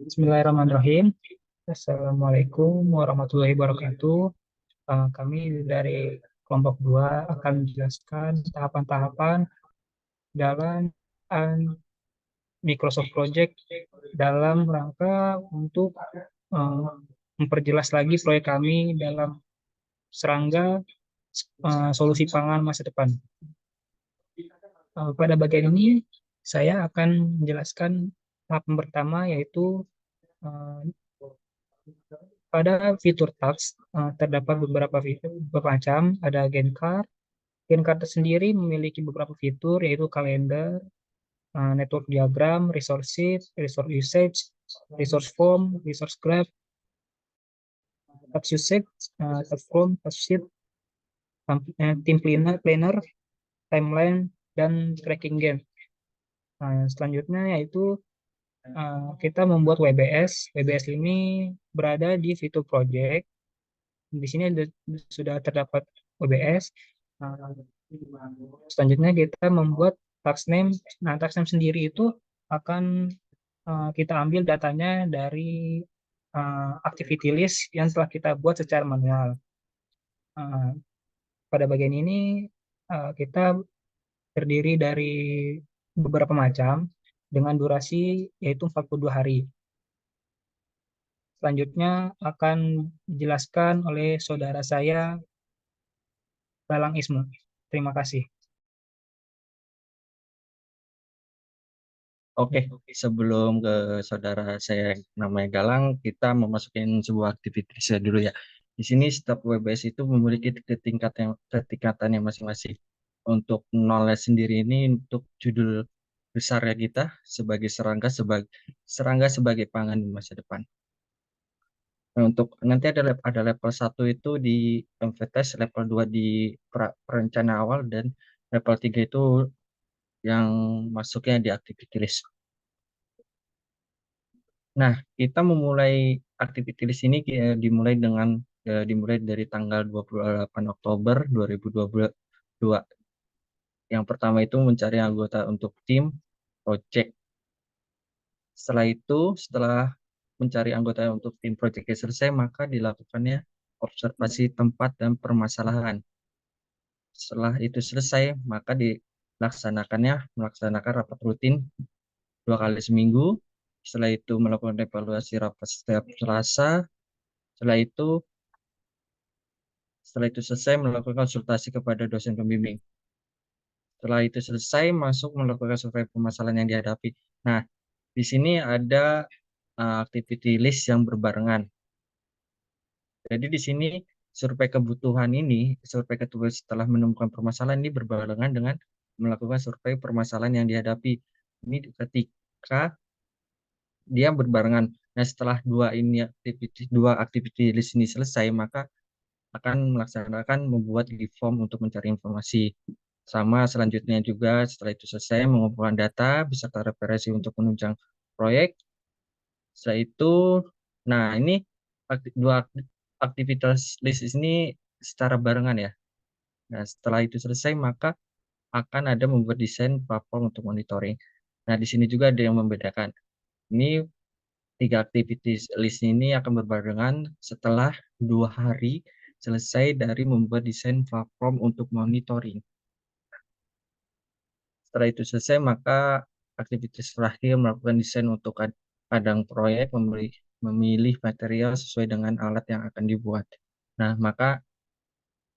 Bismillahirrahmanirrahim. Assalamualaikum warahmatullahi wabarakatuh. Kami dari kelompok 2 akan menjelaskan tahapan-tahapan dalam Microsoft Project dalam rangka untuk eh, memperjelas lagi proyek kami dalam serangga solusi pangan masa depan. Pada bagian ini, saya akan menjelaskan tahapan pertama yaitu eh, pada fitur task terdapat beberapa fitur beberapa macam. Ada Gencard. Gencard sendiri memiliki beberapa fitur yaitu kalender, network diagram, resource sheet, resource usage, resource form, resource graph, task usage, task form, task sheet, team planner, timeline, dan tracking game. Selanjutnya yaitu kita membuat WBS. WBS ini berada di fitur project. Di sini sudah terdapat OBS. Nah, selanjutnya kita membuat task name. Nah, task name sendiri itu akan kita ambil datanya dari activity list yang telah kita buat secara manual. Uh, Pada bagian ini kita terdiri dari beberapa macam dengan durasi yaitu 42 hari. Selanjutnya akan dijelaskan oleh saudara saya, Balang Ismu. Terima kasih. Oke, sebelum ke saudara saya yang namanya Galang, kita memasukin sebuah aktivitas dulu ya. Di sini setiap WBS itu memiliki ketingkatannya masing-masing. Untuk knowledge sendiri ini untuk judul besar ya kita sebagai serangga sebagai pangan di masa depan. Nah, untuk nanti ada level 1 itu di MVTest, level 2 di perencana awal, dan level 3 itu yang masuknya di activity list. Nah, kita memulai activity list ini dimulai dari tanggal 28 Oktober 2022. Yang pertama itu mencari anggota untuk tim project. Setelah mencari anggota untuk tim project selesai, maka dilakukannya observasi tempat dan permasalahan. Setelah itu selesai, maka melaksanakan rapat rutin 2 kali seminggu. Setelah itu melakukan evaluasi rapat setiap Selasa. Setelah itu Setelah itu selesai melakukan konsultasi kepada dosen pembimbing. Setelah itu selesai masuk melakukan survei permasalahan yang dihadapi. Nah, di sini ada activity list yang berbarengan. Jadi di sini survei kebutuhan setelah menemukan permasalahan ini berbarengan dengan melakukan survei permasalahan yang dihadapi. Ini ketika dia berbarengan. Nah, setelah dua activity list ini selesai, maka akan membuat di form untuk mencari informasi. Sama selanjutnya juga setelah itu selesai mengumpulkan data beserta referensi untuk menunjang proyek. Setelah itu, nah ini dua aktivitas list ini secara barengan ya. Nah, setelah itu selesai maka akan ada membuat desain platform untuk monitoring. Nah, di sini juga ada yang membedakan. Ini tiga aktivitas list ini akan berbarengan setelah 2 hari selesai dari membuat desain platform untuk monitoring. Setelah itu selesai, maka aktivitas terakhir melakukan desain untuk kadang proyek, memilih material sesuai dengan alat yang akan dibuat. Nah, maka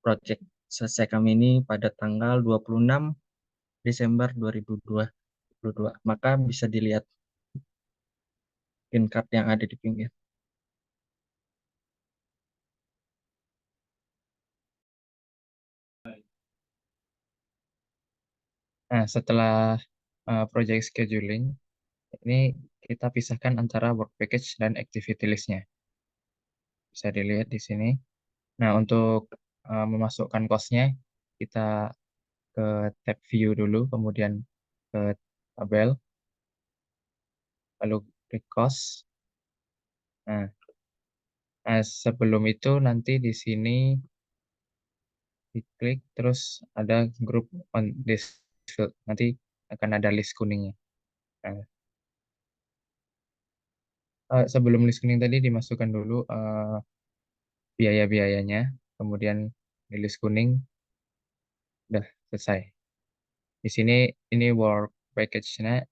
proyek selesai kami ini pada tanggal 26 Desember 2022. Maka bisa dilihat pin card yang ada di pinggir. Nah, setelah project scheduling, ini kita pisahkan antara work package dan activity list-nya. Bisa dilihat di sini. Nah, untuk memasukkan cost-nya, kita ke tab view dulu, kemudian ke tabel, lalu klik cost. Nah, sebelum itu nanti di sini diklik, terus ada group on this field. Nanti akan ada list kuningnya. Nah, Sebelum listening tadi dimasukkan dulu biaya-biayanya, kemudian di list kuning udah selesai. Di sini ini work package-nya,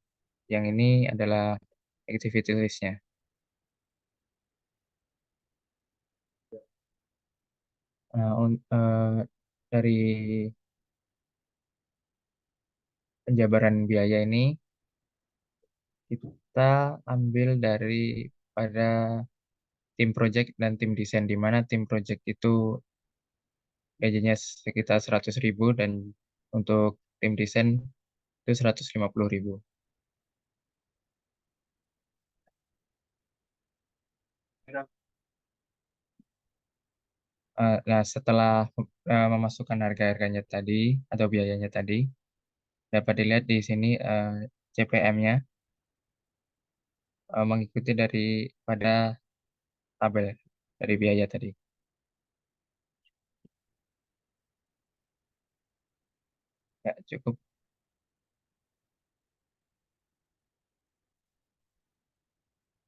yang ini adalah activity list-nya. Dari penjabaran biaya ini kita ambil dari pada tim project dan tim desain, di mana tim project itu gajinya sekitar 100.000 dan untuk tim desain itu 150.000. Nah, setelah memasukkan harga-harganya tadi atau biayanya tadi, dapat dilihat di sini CPM-nya mengikuti pada tabel dari biaya tadi. Ya, cukup.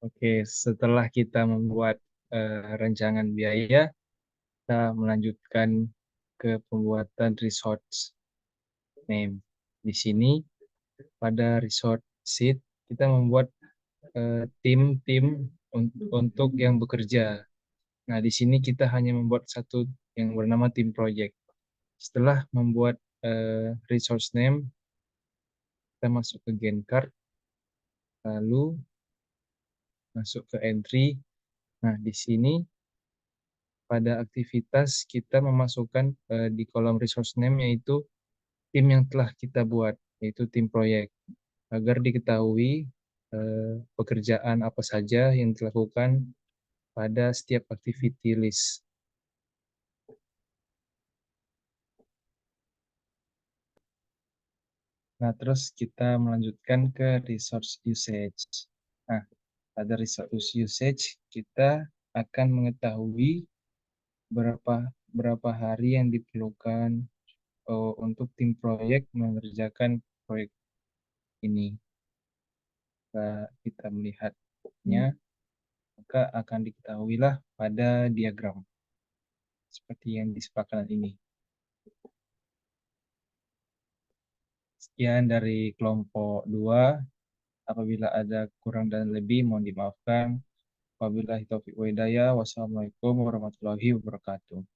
Oke, setelah kita membuat rancangan biaya, kita melanjutkan ke pembuatan resource name. Di sini pada resort sheet kita membuat tim-tim untuk yang bekerja. Nah, di sini kita hanya membuat satu yang bernama tim project. Setelah membuat resource name, kita masuk ke Gain Card, lalu masuk ke entry. Nah, di sini pada aktivitas kita memasukkan di kolom resource name yaitu tim yang telah kita buat, yaitu tim proyek, agar diketahui pekerjaan apa saja yang dilakukan pada setiap activity list. Nah, terus kita melanjutkan ke resource usage. Nah, pada resource usage kita akan mengetahui berapa berapa hari yang diperlukan untuk tim proyek mengerjakan proyek ini. Jika kita melihatnya, maka akan diketahuilah pada diagram seperti yang disepakati ini. Sekian dari kelompok 2. Apabila ada kurang dan lebih, mohon dimaafkan. Wabillahi taufiq wa hidayah. Wassalamualaikum warahmatullahi wabarakatuh.